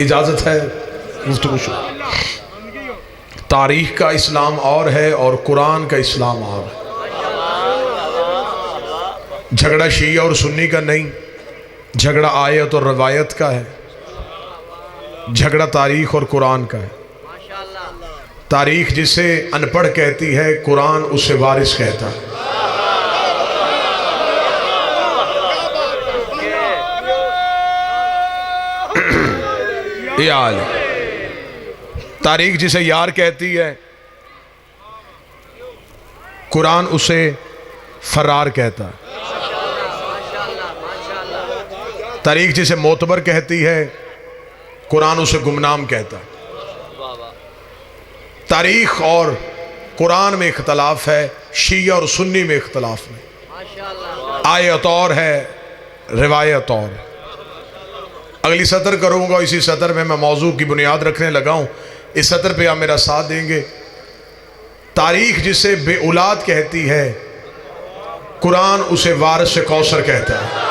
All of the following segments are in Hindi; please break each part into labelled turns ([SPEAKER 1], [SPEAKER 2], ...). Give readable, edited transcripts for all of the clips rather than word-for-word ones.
[SPEAKER 1] इजाज़त है गुफ्तगू शुरू। तारीख़ का इस्लाम और है और कुरान का इस्लाम और है। झगड़ा शिया और सुन्नी का नहीं, झगड़ा आयत और रवायत का है, झगड़ा तारीख़ और कुरान का है। तारीख़ जिसे अनपढ़ कहती है, कुरान उसे वारिस कहता है। ये हाल है। तारीख़ जिसे यार कहती है, कुरान उसे फरार कहता है। तारीख़ जिसे मोतबर कहती है, कुरान उसे गुमनाम कहता है। तारीख़ और कुरान में इख्तलाफ है, शिया और सुन्नी में इख्तलाफ नहीं। आयत और है, रिवायत और। अगली सतर करूँगा, इसी सतर में मैं मौजू की बुनियाद रखने लगा हूँ। इस सतर पे आप मेरा साथ देंगे। तारीख़ जिसे बेऔलाद कहती है, कुरान उसे वारिस कौसर कहता है।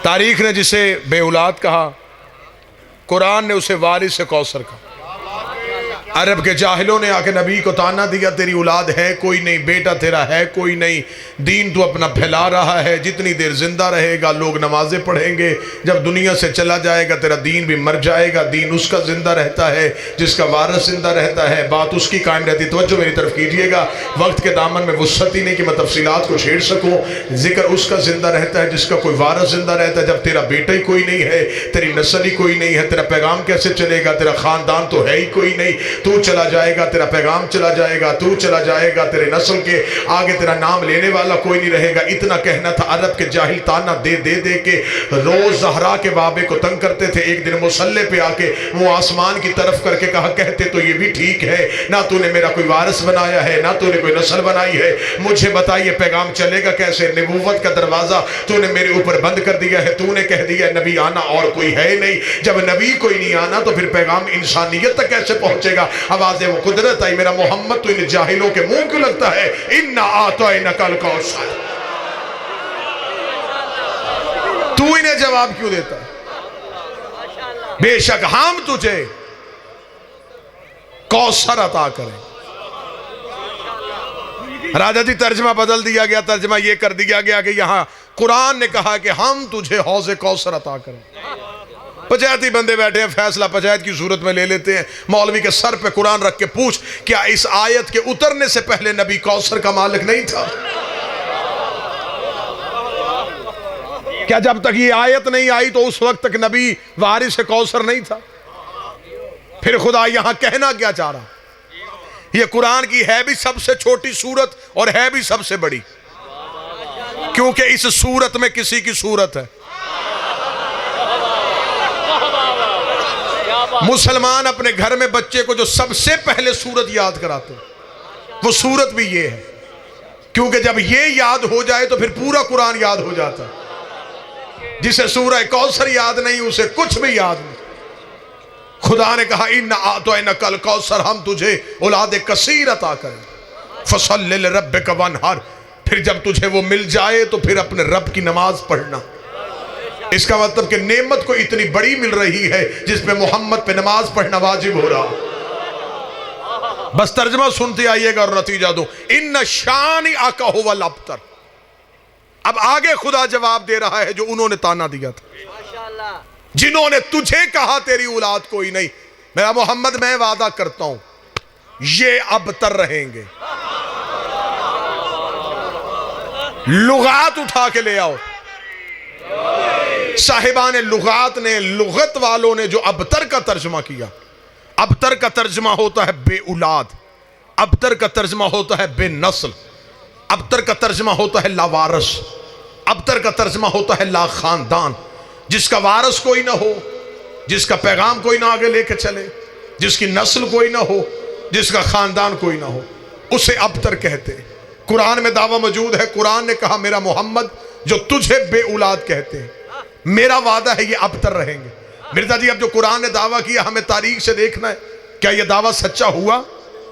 [SPEAKER 1] तारीख़ ने जिसे बेऔलाद कहा, कुरान ने उसे वारिस कौसर कहा। अरब के जाहिलों ने आके नबी को ताना दिया, तेरी औलाद है कोई नहीं, बेटा तेरा है कोई नहीं, दीन तो अपना फैला रहा है, जितनी देर जिंदा रहेगा लोग नमाजें पढ़ेंगे, जब दुनिया से चला जाएगा तेरा दीन भी मर जाएगा। दीन उसका जिंदा रहता है जिसका वारिस जिंदा रहता है, बात उसकी कायम रहती। तवज्जो मेरी तरफ कीजिएगा, वक्त के दामन में वुसअत ही नहीं कि मैं तफसीलात को छेड़ सकूँ। जिक्र उसका जिंदा रहता है जिसका कोई वारिस जिंदा रहता है। जब तेरा बेटा ही कोई नहीं है, तेरी नस्ल ही कोई नहीं है, तेरा पैगाम कैसे चलेगा? तेरा ख़ानदान तो है ही कोई नहीं, तू चला जाएगा, तेरा पैगाम चला जाएगा, तू चला जाएगा, तेरे नस्ल के आगे तेरा नाम लेने वाला कोई नहीं रहेगा। इतना कहना था। अरब के जाहिल ताना दे दे दे के रोज ज़हरा के बाबे को तंग करते थे। एक दिन मुसल्ले पे आके वो आसमान की तरफ करके कहा, कहते तो ये भी ठीक है, ना तूने मेरा कोई वारिस बनाया है, ना तूने कोई नस्ल बनाई है, मुझे बताइए पैगाम चलेगा कैसे? नबूवत का दरवाज़ा तूने मेरे ऊपर बंद कर दिया है। तूने कह दिया नबी आना और कोई है नहीं। जब नबी कोई नहीं आना तो फिर पैगाम इंसानियत तक कैसे पहुंचेगा? आवाज़ वो कुदरत आई, मेरा मोहम्मद तो इन जाहिलों के मुंह क्यों लगता है? इन्ना आतैना कल कौसर, तू इन्हें जवाब क्यों देता है? बेशक हम तुझे कौसर अता करें। राजा जी तर्जमा बदल दिया गया, तर्जमा यह कर दिया गया कि यहां कुरान ने कहा कि हम तुझे हौज़े कौसर अता करें। पंचायती बंदे बैठे हैं, फैसला पंचायत की सूरत में ले लेते हैं। मौलवी के सर पे कुरान रख के पूछ, क्या इस आयत के उतरने से पहले नबी कौसर का मालिक नहीं था? क्या जब तक ये आयत नहीं आई तो उस वक्त तक नबी वारिस कौसर नहीं था? फिर खुदा यहां कहना क्या चाह रहा? ये कुरान की है भी सबसे छोटी सूरत और है भी सबसे बड़ी, क्योंकि इस सूरत में किसी की सूरत है। मुसलमान अपने घर में बच्चे को जो सबसे पहले सूरत याद कराते हैं वो सूरत भी ये है, क्योंकि जब ये याद हो जाए तो फिर पूरा कुरान याद हो जाता है। जिसे सूरह कौसर याद नहीं उसे कुछ भी याद नहीं। खुदा ने कहा इन्ना आतैना कल कौसर, हम तुझे औलाद कसीर अता करें। फसल्लि लिरब्बिका वन्हर, फिर जब तुझे वो मिल जाए तो फिर अपने रब की नमाज पढ़ना। इसका मतलब कि नेमत को इतनी बड़ी मिल रही है जिसमें मोहम्मद पे नमाज पढ़ना वाजिब हो रहा। बस तर्जमा सुनते आइएगा और नतीजा दो। इन्ना शानी आका हुवल अब्तर। अब आगे खुदा जवाब दे रहा है जो उन्होंने ताना दिया था, जिन्होंने तुझे कहा तेरी औलाद कोई नहीं। मेरा मोहम्मद, मैं वादा करता हूं ये अबतर रहेंगे। लुगात उठा के ले आओ। साहिबान लुगात ने, लुगत वालों ने जो अबतर का तर्जमा किया, अबतर का तर्जमा होता है बेऔलाद, अबतर का तर्जमा होता है बेनस्ल, अबतर का तर्जमा होता है लावारस, अबतर का तर्जमा होता है ला खानदान। जिसका वारस कोई ना हो, जिसका पैगाम कोई ना आगे लेके चले, जिसकी नस्ल कोई ना हो, जिसका खानदान कोई ना हो, उसे अबतर कहते हैं। कुरान में दावा मौजूद है। कुरान ने कहा मेरा मोहम्मद, जो तुझे बेऔलाद कहते हैं, मेरा वादा है ये अबतर रहेंगे। मिर्जा जी, अब जो कुरान ने दावा किया हमें तारीख से देखना है, क्या यह दावा सच्चा हुआ?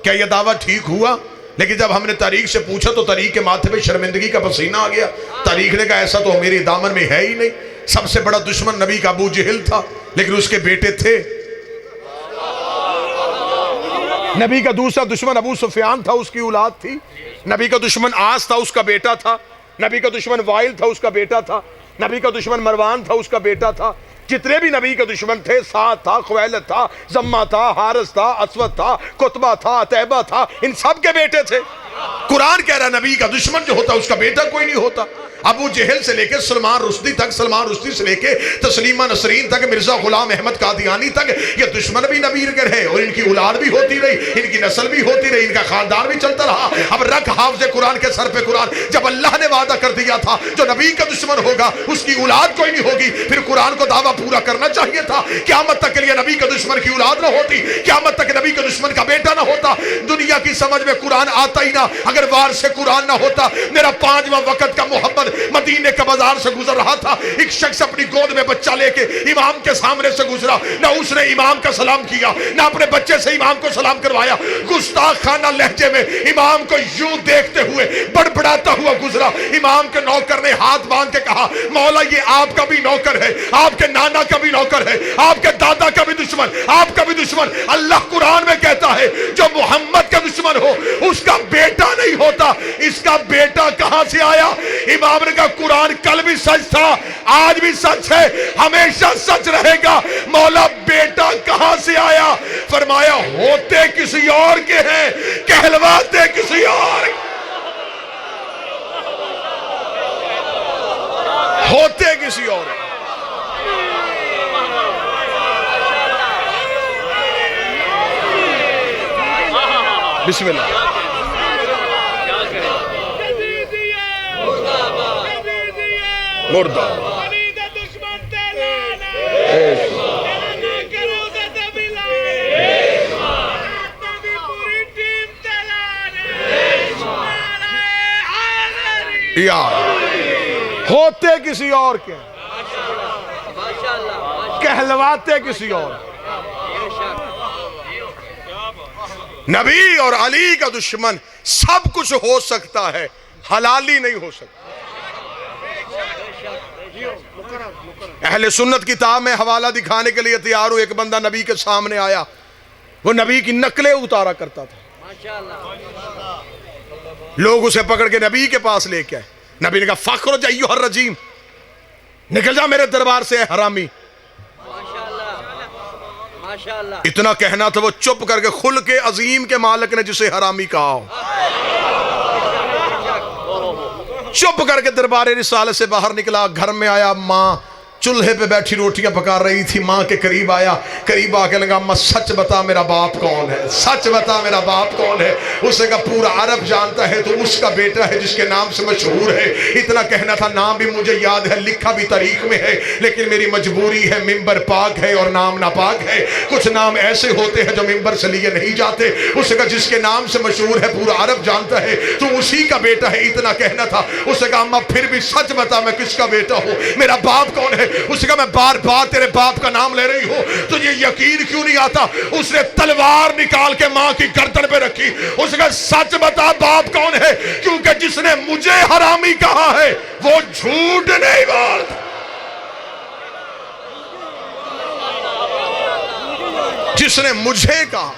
[SPEAKER 1] क्या यह दावा ठीक हुआ? लेकिन जब हमने तारीख से पूछा तो तारीख के माथे पे शर्मिंदगी का पसीना आ गया। तारीख ने कहा ऐसा तो मेरे दामन में है ही नहीं। सबसे बड़ा दुश्मन नबी का अबू जहल था, लेकिन उसके बेटे थे। नबी का दूसरा दुश्मन अबू सुफियान था, उसकी औलाद थी। नबी का दुश्मन आस था, उसका बेटा था। नबी का दुश्मन वाइल था, उसका बेटा था। नबी का दुश्मन मरवान था, उसका बेटा था। जितने भी नबी के दुश्मन थे, साद था, खुवैलद था, जम्मा था, हारिस था, असवद था, कुतबा था, तैबा था, इन सब के बेटे थे। कुरान कह रहा नबी का दुश्मन जो होता उसका बेटा कोई नहीं होता। अबू जहल से लेकर सलमान रुश्दी तक, सलमान रुश्दी से लेकर तस्लीमा नसरीन तक, मिर्जा गुलाम अहमद कादियानी तक, ये दुश्मन भी नबी के रहे और इनकी औलाद भी होती रही, इनकी नस्ल भी होती रही, इनका खानदान भी चलता रहा। अब रख हाफिज़ कुरान के सर पे कुरान। जब अल्लाह ने वादा कर दिया था जो नबी का दुश्मन होगा उसकी औलाद कोई नहीं होगी, फिर कुरान को दावा पूरा करना चाहिए था। क़यामत तक के लिए नबी के दुश्मन की औलाद ना होती, क़यामत तक नबी के दुश्मन का बेटा ना होता। दुनिया की समझ में कुरान आता ही ना अगर वार से कुरान ना होता। मेरा 5वां वक्त का मोहम्मद मदीने का बाजार से गुजर रहा था। एक शख्स अपनी गोद में बच्चा लेके इमाम के सामने से गुजरा, ना उसने इमाम का सलाम किया, ना अपने बच्चे से इमाम को सलाम करवाया। गुस्ताख खाना लहजे में इमाम को यूं देखते हुए बड़बड़ाता हुआ गुजरा। इमाम के नौकर ने हाथ बांध के कहा, मौला ये आपका भी नौकर है, आपके नाना का भी नौकर है, आपके दादा का भी दुश्मन, आपका भी दुश्मन। अल्लाह कुरान में कहता है जो मोहम्मद का दुश्मन हो उसका बेटा नहीं होता। इसका बेटा कहां से आया? इमाम ने कहा कुरान कल भी सच था, आज भी सच है, हमेशा सच रहेगा। मौला बेटा कहां से आया? फरमाया होते किसी और के हैं, कहलवाते किसी और, होते किसी और। बिस्मिल्लाह। मुर्दा यार होते किसी और के, कहलवाते किसी और। नबी और अली का दुश्मन सब कुछ हो सकता है, हलाली नहीं हो सकता। अहले सुन्नत किताब में हवाला दिखाने के लिए तैयार हो। एक बंदा नबी के सामने आया, वो नबी की नकलें उतारा करता था। लोग उसे पकड़ के नबी के पास लेके आए। नबी ने कहा फख्र जाइयो हर रजीम, निकल जा मेरे दरबार से हरामी। इतना कहना था, वो चुप करके खुल के अजीम के मालिक ने जिसे हरामी कहा हो, चुप करके दरबार रिसालत से बाहर निकला। घर में आया, माँ चूल्हे पे बैठी रोटियां पका रही थी। माँ के करीब आया, करीब आके लगा, अम्मा सच बता मेरा बाप कौन है, सच बता मेरा बाप कौन है। उसने कहा पूरा अरब जानता है, तो उसका बेटा है जिसके नाम से मशहूर है। इतना कहना था, नाम भी मुझे याद है, लिखा भी तारीख में है, लेकिन मेरी मजबूरी है, मिंबर पाक है और नाम नापाक है। कुछ नाम ऐसे होते हैं जो मिंबर से लिए नहीं जाते। उसने कहा जिसके नाम से मशहूर है, पूरा अरब जानता है, तो उसी का बेटा है। इतना कहना था। उसने कहा अम्मा फिर भी सच बता मैं किसका बेटा हूँ, मेरा बाप कौन है। उसने कहा मैं बार बार तेरे बाप का नाम ले रही हूँ, तुझे यकीन क्यों नहीं आता? उसने तलवार निकाल के माँ की गर्दन पे रखी। उसने कहा सच बता बाप कौन है, क्योंकि जिसने मुझे हरामी कहा है वो झूठ नहीं बोलता। जिसने मुझे कहा।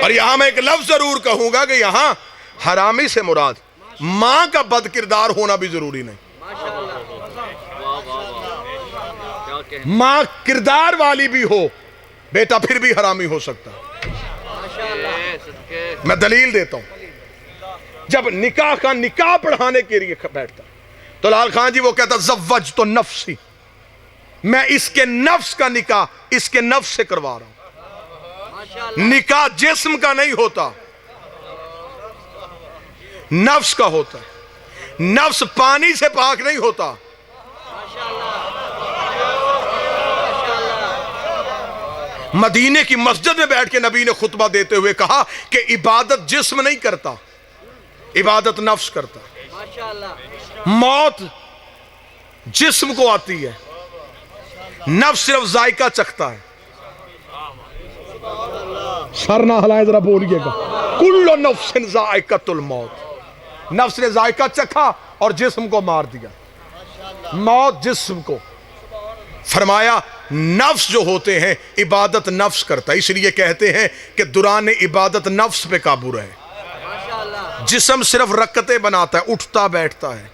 [SPEAKER 1] और यहां मैं एक लफ्ज जरूर कहूंगा कि यहां हरामी से मुराद मां का बद किरदार होना भी जरूरी नहीं। मां किरदार वाली भी हो, बेटा फिर भी हरामी हो सकता है। मैं दलील देता हूं। जब निकाह का निकाह पढ़ाने के लिए बैठता तो लाल खान जी वो कहता ज़व्वज तो नफ्सी, मैं इसके नफ्स का निकाह इसके नफ्स से करवा रहा हूं। निकाह जिस्म का नहीं होता, नफ्स का होता है। नफ्स पानी से पाक नहीं होता। मदीने की मस्जिद में बैठ के नबी ने खुतबा देते हुए कहा कि इबादत जिस्म नहीं करता, इबादत नफ्स करता। मौत जिस्म को आती है, नफ्स सिर्फ जायका चखता है। सर ना हिलाए, जरा बोलिएगा। कुल्लु नफ्सिन जायकातुल मौत, नफ्स ने जायका चखा और जिस्म को मार दिया। मौत जिस्म को। फरमाया नफ्स जो होते हैं इबादत नफ्स करता है, इसलिए कहते हैं कि दुरान इबादत नफ्स पे काबू रहे। जिस्म सिर्फ रकते बनाता है, उठता बैठता है।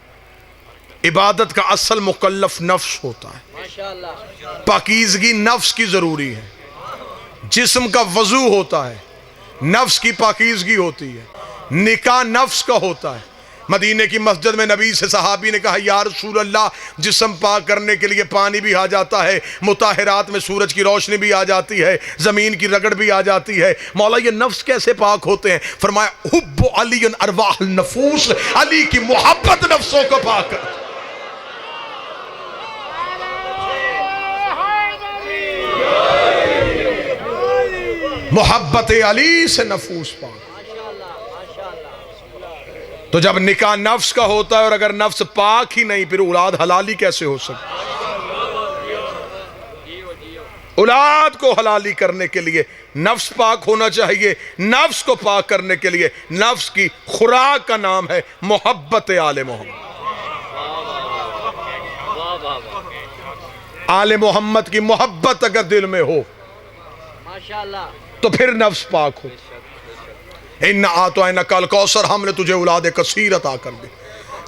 [SPEAKER 1] इबादत का असल मुकल्लफ नफ्स होता है। पाकीज़गी नफ्स की जरूरी है। जिस्म का वजू होता है, नफ्स की पाकीज़गी होती है। निकाह नफ्स का होता है। मदीने की मस्जिद में नबी से सहाबी ने कहा, या रसूल अल्लाह, जिस्म पाक करने के लिए पानी भी आ जाता है, मुताहिरात में सूरज की रोशनी भी आ जाती है, ज़मीन की रगड़ भी आ जाती है, मौला ये नफ्स कैसे पाक होते हैं? फरमाया हुब्बु अली अरवाह नफूस, अली की मोहब्बत नफ्सों को पाक कर। मोहब्बत अली से नफूस पाक। तो जब निकाह नफ्स का होता है और अगर नफ्स पाक ही नहीं, फिर औलाद हलाली कैसे हो सकती? औलाद को हलाली करने के लिए नफ्स पाक होना चाहिए। नफ्स को पाक करने के लिए नफ्स की खुराक का नाम है मोहब्बत आले मोहम्मद। आले मोहम्मद की मोहब्बत अगर दिल में हो तो फिर नफ्स पाक हो। इन आतो न कल कौसर, हमने तुझे औलाद कसीर अता कर दी।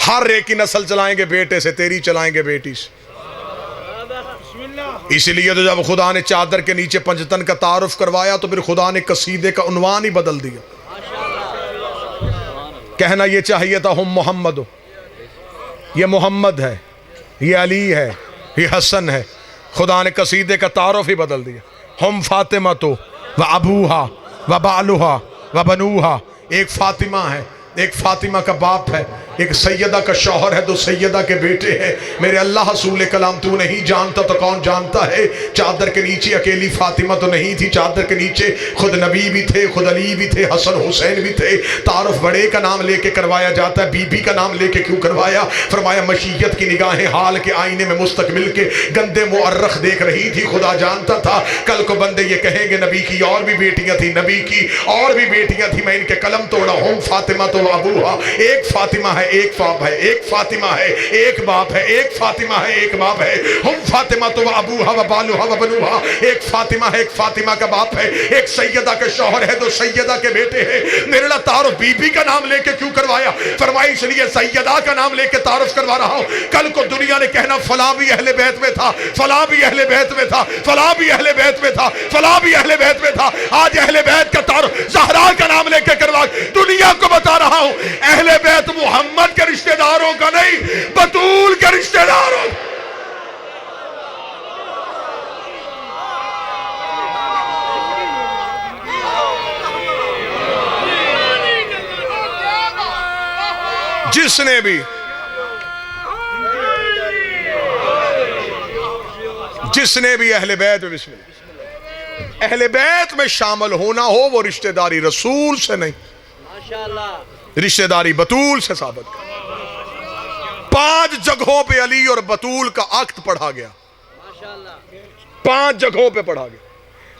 [SPEAKER 1] हर एक की नस्ल चलाएंगे बेटे से, तेरी चलाएंगे बेटी से। इसलिए तो जब खुदा ने चादर के नीचे पंजतन का तारुफ करवाया तो फिर खुदा ने कसीदे का उन्वान ही बदल दिया। कहना ये चाहिए था हम मोहम्मद हो, ये मोहम्मद है, ये अली है, ये हसन है। खुदा ने कसीदे का तारुफ ही बदल दिया। हम फातिमा तो व अबूहा व बालुहा व बनूहा। एक फातिमा है, एक फातिमा का बाप है, एक सैयदा का शौहर है, दो सैयदा के बेटे हैं। मेरे अल्लाह रसूल कलाम तू नहीं जानता तो कौन जानता है? चादर के नीचे अकेली फातिमा तो नहीं थी, चादर के नीचे खुद नबी भी थे, खुद अली भी थे, हसन हुसैन भी थे। तारुफ बड़े का नाम लेके करवाया जाता है, बीबी का नाम लेके क्यों करवाया? फरमाया मशीयत की निगाहें हाल के आईने में मुस्तकबिल के गंदे मुअर्रख देख रही थी। खुदा जानता था कल को बंदे ये कहेंगे नबी की और भी बेटियां थी, नबी की और भी बेटियां थी, मैं इनके कलम तोड़ा हूँ। फातिमा तो अबूहा, एक फातिमा है, एक बाप है, एक फातिमा है, एक बाप है, एक फातिमा है, एक बाप है। हम फातिमा तो अबूहा व बालुहा व बनूहा। एक फातिमा है, एक फातिमा का बाप है, एक सैयदा के शौहर है, दो सैयदा के बेटे हैं। मेरे ला तारुफ बीबी का नाम लेके क्यों करवाया? फरमाई इसलिए सैयदा का नाम लेके तारुफ करवा रहा हूं। कल को दुनिया ने कहना फला भी अहले बैत में था, फला भी अहले बैत में था, फला भी अहले बैत में था, फला भी अहले बैत में था। आज अहले बैत का तारुफ ज़हरा का नाम लेके करवा दुनिया को बता रहा हूं, अहले बैत मोहम्मद के रिश्तेदारों का नहीं, बतूल के रिश्तेदारों। जिसने भी अहले बैत में अहले बैत में शामिल होना हो, वो रिश्तेदारी रसूल से नहीं, रिश्तेदारी बतूल से साबित कर। 5 जगहों पे अली और बतूल का अक्द पढ़ा गया, 5 जगहों पे पढ़ा गया।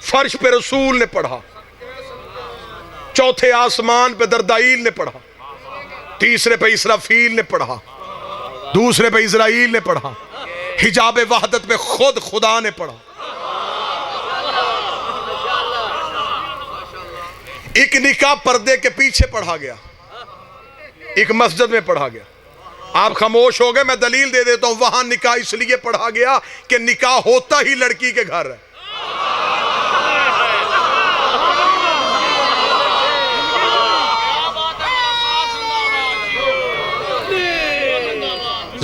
[SPEAKER 1] फर्श पे रसूल ने पढ़ा, चौथे आसमान पे दरदाईल ने पढ़ा, तीसरे पे इसराफील ने पढ़ा, दूसरे पे इजराइल ने पढ़ा, हिजाब वहदत में खुद खुदा ने पढ़ा। एक निकाह पर्दे के पीछे पढ़ा गया, एक मस्जिद में पढ़ा गया। आप खामोश हो गए, मैं दलील दे देता हूं। वहां निकाह इसलिए पढ़ा गया कि निकाह होता ही लड़की के घर है।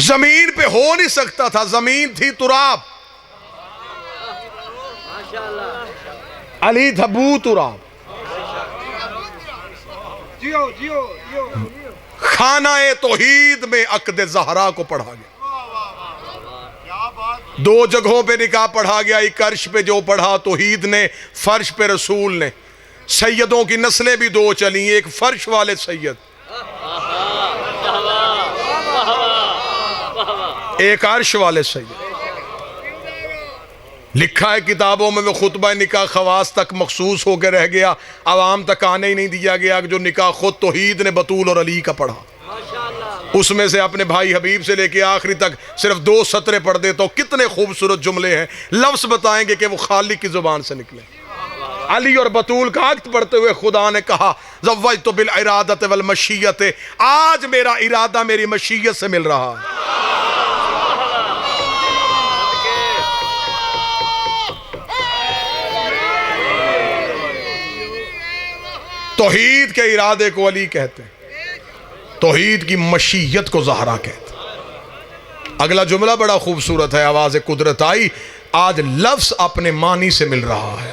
[SPEAKER 1] जमीन पे हो नहीं सकता था, जमीन थी तुराब, अली धबू तुराब। खाना-ए तौहीद में अक़द ज़हरा को पढ़ा गया। 2 जगहों पे निकाह पढ़ा गया, एक अर्श पे जो पढ़ा तौहीद ने, फर्श पे रसूल ने। सैयदों की नस्लें भी 2 चली, एक फर्श वाले सैयद, एक अर्श वाले सैयद। लिखा है किताबों में वो खुतबा निकाह खवास तक मखसूस होकर रह गया, आवाम तक आने ही नहीं दिया गया। जो निकाह खुद तौहीद ने बतूल और अली का पढ़ा, उसमें से अपने भाई हबीब से लेके आखिरी तक सिर्फ 2 सतरें पढ़ दे तो कितने खूबसूरत जुमले हैं, लफ्ज़ बताएंगे कि वो खालिक की जुबान से निकले। अली और बतूल का अक्त पढ़ते हुए खुदा ने कहा ज़व्वजतु बिल इरादत वल मशीयत, आज मेरा इरादा मेरी मशीयत से मिल रहा है। तौहीद के इरादे को अली कहते हैं, तौहीद की मशीयत को ज़हरा कहते हैं। अगला जुमला बड़ा खूबसूरत है, आवाज़ कुदरत आई, आज लफ्ज़ अपने मानी से मिल रहा है।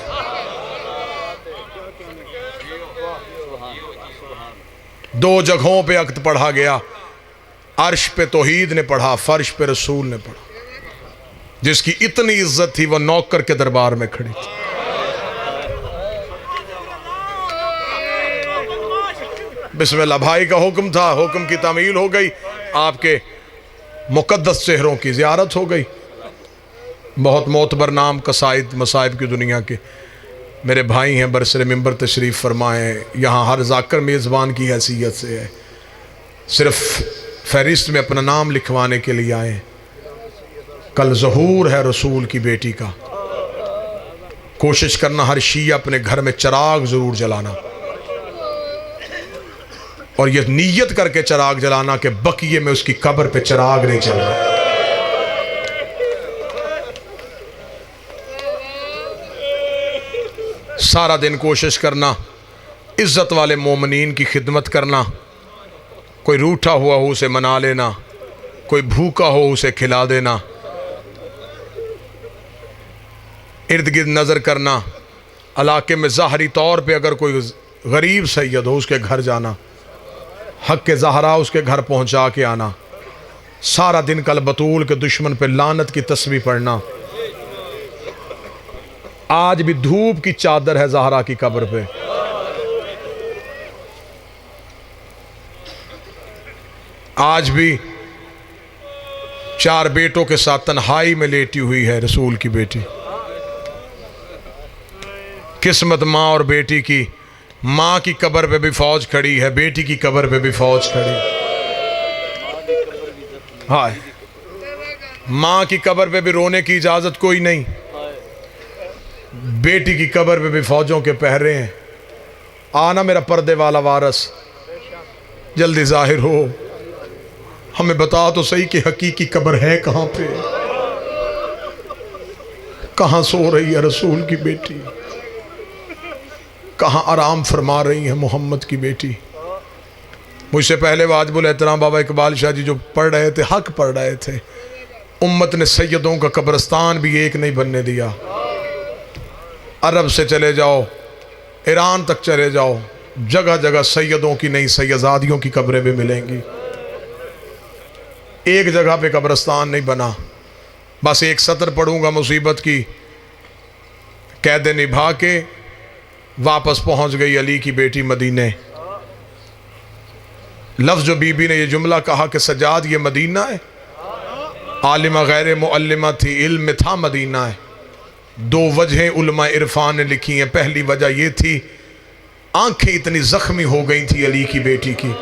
[SPEAKER 1] दो जगहों पे अक्त पढ़ा गया, अर्श पे तौहीद ने पढ़ा, फर्श पे रसूल ने पढ़ा। जिसकी इतनी इज्जत थी वह नौकर के दरबार में खड़ी थी। बिस्मिल्लाह भाई का हुक्म था, हुक्म की तामील हो गई, आपके मुकद्दस चेहरों की ज़ियारत हो गई। बहुत मोतबर नाम कसाइद मसाइब की दुनिया के मेरे भाई हैं, बरसरे मिंबर तशरीफ़ फरमाएँ। यहाँ हर जाकर मेज़बान की हैसियत से है, सिर्फ फहरिस्त में अपना नाम लिखवाने के लिए आए। कल ज़हूर है रसूल की बेटी का, कोशिश करना हर शिया अपने घर में चिराग ज़रूर जलाना, और ये नीयत करके चिराग जलाना कि बकिए में उसकी कब्र पे चिराग नहीं चल रहा। सारा दिन कोशिश करना इज्जत वाले मोमिनीन की खिदमत करना, कोई रूठा हुआ हो उसे मना लेना, कोई भूखा हो उसे खिला देना, इर्द गिर्द नज़र करना, इलाके में ज़ाहरी तौर पे अगर कोई गरीब सैयद हो उसके घर जाना, हक के ज़हरा उसके घर पहुंचा के आना, सारा दिन कल बतूल के दुश्मन पे लानत की तस्बीह पढ़ना। आज भी धूप की चादर है ज़हरा की कब्र पे। आज भी 4 बेटों के साथ तन्हाई में लेटी हुई है रसूल की बेटी। किस्मत माँ और बेटी की, माँ की कब्र पे भी फौज खड़ी है, बेटी की कब्र पे भी फौज खड़ी। हाय, माँ की कब्र पे भी रोने की इजाज़त कोई नहीं, बेटी की कब्र पे भी फौजों के पहरे हैं। आना मेरा पर्दे वाला वारस, जल्दी जाहिर हो, हमें बता तो सही कि हकीकी कब्र है कहाँ पे, कहाँ सो रही है रसूल की बेटी, कहाँ आराम फरमा रही है मोहम्मद की बेटी। मुझसे पहले वाजिबुल एहतराम बाबा इकबाल शाह जी जो पढ़ रहे थे, हक पढ़ रहे थे, उम्मत ने सैयदों का कब्रस्तान भी एक नहीं बनने दिया। अरब से चले जाओ, ईरान तक चले जाओ, जगह जगह सैयदों की नहीं सैयदादियों की कब्रें भी मिलेंगी। एक जगह पे कब्रस्तान नहीं बना। बस एक सतर पढ़ूंगा मुसीबत की, कैद निभा के वापस पहुंच गई अली की बेटी मदीने। लफ्ज़ जो बीबी ने ये जुमला कहा कि सजाद ये मदीना है, आलिमा गैर मुअल्लिमा थी, इल्म में था मदीना है। 2 वजहें उलमा इरफान ने लिखी हैं। पहली वजह ये थी, आंखें इतनी जख्मी हो गई थी अली की बेटी की,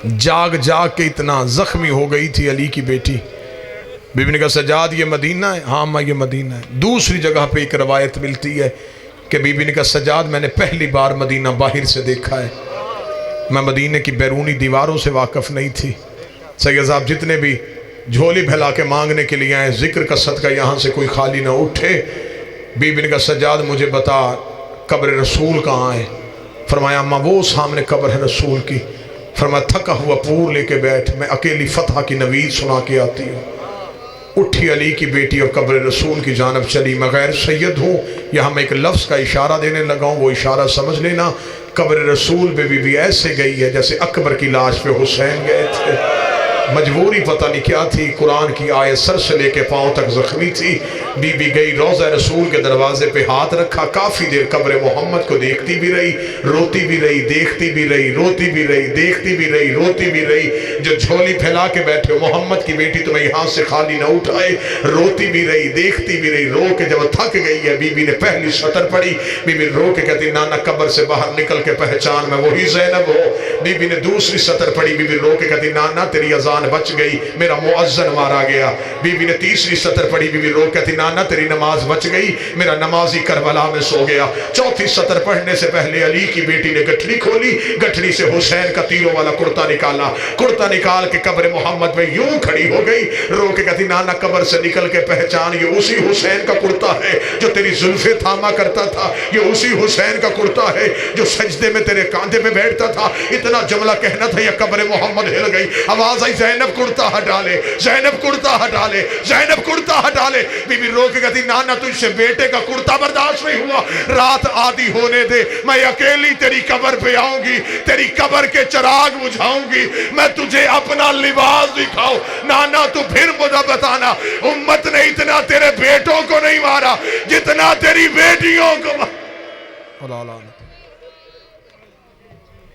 [SPEAKER 1] जाग जाग के इतना जख्मी हो गई थी अली की बेटी। बीबी ने कहा सजाद ये मदीना है, हाँ माँ ये मदीना है। दूसरी जगह पे एक रवायत मिलती है कि बीबी ने कहा सजाद मैंने पहली बार मदीना बाहर से देखा है, मैं मदीने की बैरूनी दीवारों से वाकिफ़ नहीं थी। सैयद साहब जितने भी झोली फैला के मांगने के लिए आए, जिक्र का सदका यहाँ से कोई खाली ना उठे। बीबी ने कहा सजाद मुझे बता कब्र रसूल कहाँ है। फरमाया अम्मा वो सामने कब्र है रसूल की। फरमाया थका हुआ पूर लेके बैठ, मैं अकेली फतह की नवीद सुना के आती हूँ। उठी अली की बेटी और कब्र रसूल की जानब चली। मैं गैर सैयद हूँ, यहाँ मैं एक लफ्ज़ का इशारा देने लगा हूँ, वो इशारा समझ लेना। कब्र रसूल पे बीबी ऐसे गई है जैसे अकबर की लाश पे हुसैन गए थे। मजबूरी पता नहीं क्या थी, कुरान की आयत सर से लेके पाँव तक जख्मी थी। बीबी गई रोज़ा रसूल के दरवाजे पे हाथ रखा, काफ़ी देर कब्र मोहम्मद को देखती भी रही, रोती भी रही, देखती भी रही, रोती भी रही, देखती भी रही, रोती भी रही। जो झोली फैला के बैठे हो, मोहम्मद की बेटी तुम्हें यहाँ से खाली ना उठाए। रोती भी रही, देखती भी रही। रो के जब थक गई है, बीबी ने पहली सतर पढ़ी। बीबी रो के कहती नाना कब्र से बाहर निकल के पहचान मैं वही ज़ैनब हो। बीबी ने दूसरी सतर पढ़ी। बीबी रो के कहती नाना तेरी अजान बच गई, मेरा मुअज्जन मारा गया। बीबी ने तीसरी सतर पढ़ी। बीबी रो कहती नाना तेरी नमाज बच गई, मेरा नमाजी करबला में सो गया। चौथी सतर पढ़ने से पहले अली की बेटी ने गठरी खोली, गठरी से हुसैन का तीरों वाला कुर्ता निकाला। कुर्ता निकाल के कब्र मोहम्मद में यूं खड़ी हो गई। रो के कहती नाना कब्र से निकल के पहचान ये उसी हुसैन का कुर्ता है जो तेरी जुल्फे थामा करता था, ये उसी हुसैन का कुर्ता है जो सजदे में तेरे कांधे पे बैठता था। इतना जुमला कहना था, यह कब्र मोहम्मद हिल गई। आवाज आई ज़ैनब कुर्ता हटा ले, ज़ैनब कुर्ता हटा ले, ज़ैनब कुर्ता हटा ले। बीबी रो के कहती नाना तुझसे बेटे का कुर्ता बर्दाश्त नहीं हुआ, रात आधी होने दे, मैं अकेली तेरी कब्र पे आऊंगी, तेरी कब्र के चिराग बुझाऊंगी, मैं तुझे अपना लिबास दिखाऊं। नाना तू फिर मुझे बताना, उम्मत ने इतना तेरे बेटों को नहीं मारा जितना तेरी बेटियों को।